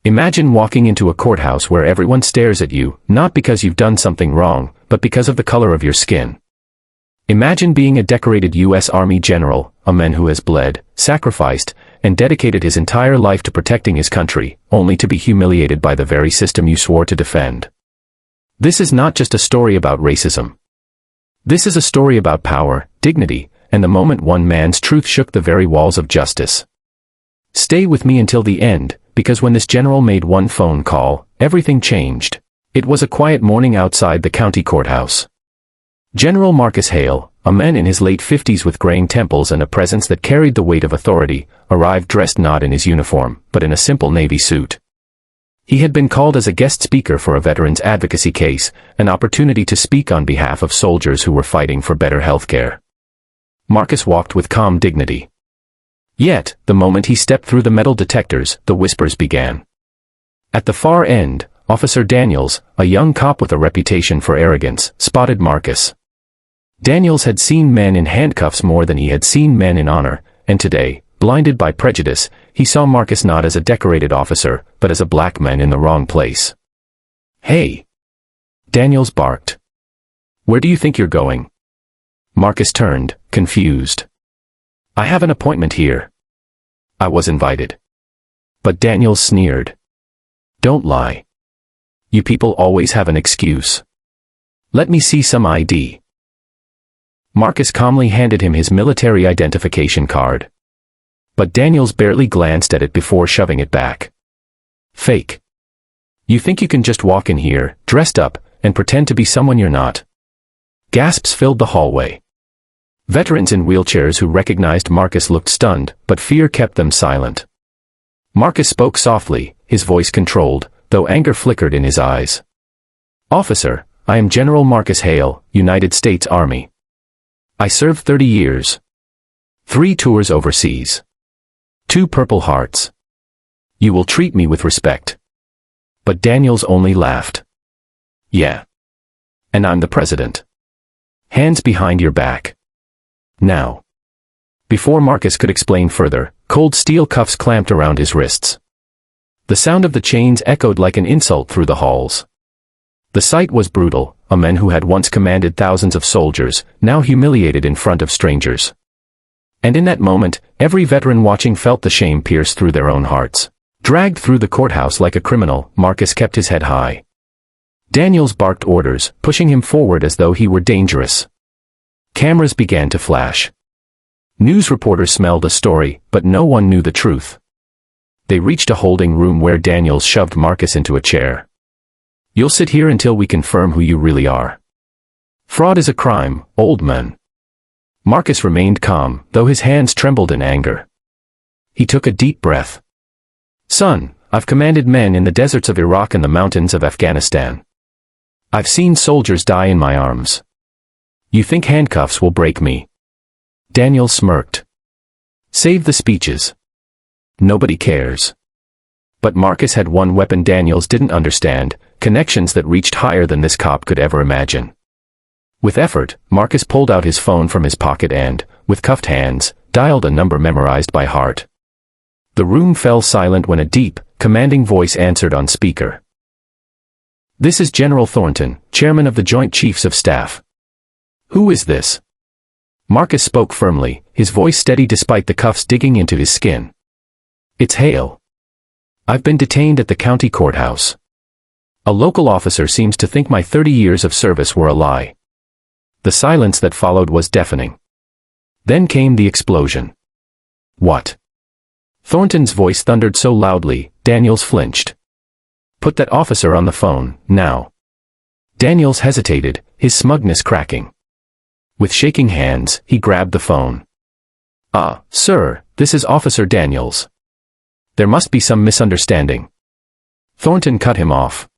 Imagine walking into a courthouse where everyone stares at you, not because you've done something wrong, but because of the color of your skin. Imagine being a decorated U.S. Army general, a man who has bled, sacrificed, and dedicated his entire life to protecting his country, only to be humiliated by the very system you swore to defend. This is not just a story about racism. This is a story about power, dignity, and the moment one man's truth shook the very walls of justice. Stay with me until the end, because when this general made one phone call, everything changed. It was a quiet morning outside the county courthouse. General Marcus Hale, a man in his late 50s with graying temples and a presence that carried the weight of authority, arrived dressed not in his uniform, but in a simple navy suit. He had been called as a guest speaker for a veterans advocacy case, an opportunity to speak on behalf of soldiers who were fighting for better health care. Marcus walked with calm dignity. Yet, the moment he stepped through the metal detectors, the whispers began. At the far end, Officer Daniels, a young cop with a reputation for arrogance, spotted Marcus. Daniels had seen men in handcuffs more than he had seen men in honor, and today, blinded by prejudice, he saw Marcus not as a decorated officer, but as a black man in the wrong place. "Hey!" Daniels barked. "Where do you think you're going?" Marcus turned, confused. "I have an appointment here." "I was invited." But Daniels sneered. "Don't lie. You people always have an excuse. Let me see some ID." Marcus calmly handed him his military identification card. But Daniels barely glanced at it before shoving it back. "Fake. You think you can just walk in here, dressed up, and pretend to be someone you're not?" Gasps filled the hallway. Veterans in wheelchairs who recognized Marcus looked stunned, but fear kept them silent. Marcus spoke softly, his voice controlled, though anger flickered in his eyes. "Officer, I am General Marcus Hale, United States Army. I served 30 years. 3 tours overseas. 2 Purple Hearts. You will treat me with respect." But Daniels only laughed. "Yeah. And I'm the president. Hands behind your back. Now." Before Marcus could explain further, cold steel cuffs clamped around his wrists. The sound of the chains echoed like an insult through the halls. The sight was brutal, a man who had once commanded thousands of soldiers, now humiliated in front of strangers. And in that moment, every veteran watching felt the shame pierce through their own hearts. Dragged through the courthouse like a criminal, Marcus kept his head high. Daniels barked orders, pushing him forward as though he were dangerous. Cameras began to flash. News reporters smelled a story, but no one knew the truth. They reached a holding room where Daniels shoved Marcus into a chair. "You'll sit here until we confirm who you really are. Fraud is a crime, old man." Marcus remained calm, though his hands trembled in anger. He took a deep breath. "Son, I've commanded men in the deserts of Iraq and the mountains of Afghanistan. I've seen soldiers die in my arms. You think handcuffs will break me?" Daniels smirked. "Save the speeches. Nobody cares." But Marcus had one weapon Daniels didn't understand, connections that reached higher than this cop could ever imagine. With effort, Marcus pulled out his phone from his pocket and, with cuffed hands, dialed a number memorized by heart. The room fell silent when a deep, commanding voice answered on speaker. "This is General Thornton, Chairman of the Joint Chiefs of Staff." "Who is this?" Marcus spoke firmly, his voice steady despite the cuffs digging into his skin. "It's Hale. I've been detained at the county courthouse. A local officer seems to think my 30 years of service were a lie." The silence that followed was deafening. Then came the explosion. "What?" Thornton's voice thundered so loudly, Daniels flinched. "Put that officer on the phone, now." Daniels hesitated, his smugness cracking. With shaking hands, he grabbed the phone. Sir, this is Officer Daniels. There must be some misunderstanding." Thornton cut him off.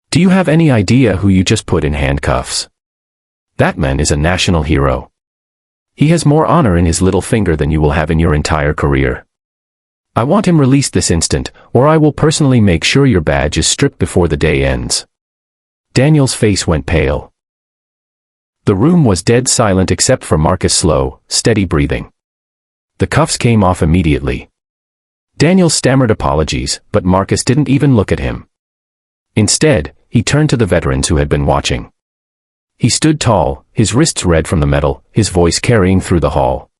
"Do you have any idea who you just put in handcuffs? That man is a national hero. He has more honor in his little finger than you will have in your entire career. I want him released this instant, or I will personally make sure your badge is stripped before the day ends." Daniel's face went pale. The room was dead silent except for Marcus' slow, steady breathing. The cuffs came off immediately. Daniel stammered apologies, but Marcus didn't even look at him. Instead, he turned to the veterans who had been watching. He stood tall, his wrists red from the metal, his voice carrying through the hall.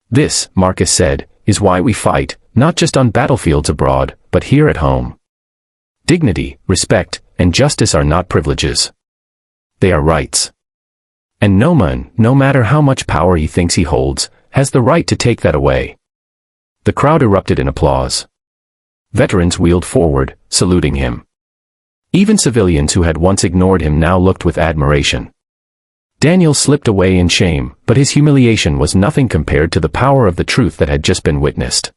"This," Marcus said, "is why we fight, not just on battlefields abroad, but here at home. Dignity, respect, and justice are not privileges. They are rights. And no man, no matter how much power he thinks he holds, has the right to take that away." The crowd erupted in applause. Veterans wheeled forward, saluting him. Even civilians who had once ignored him now looked with admiration. Daniel slipped away in shame, but his humiliation was nothing compared to the power of the truth that had just been witnessed.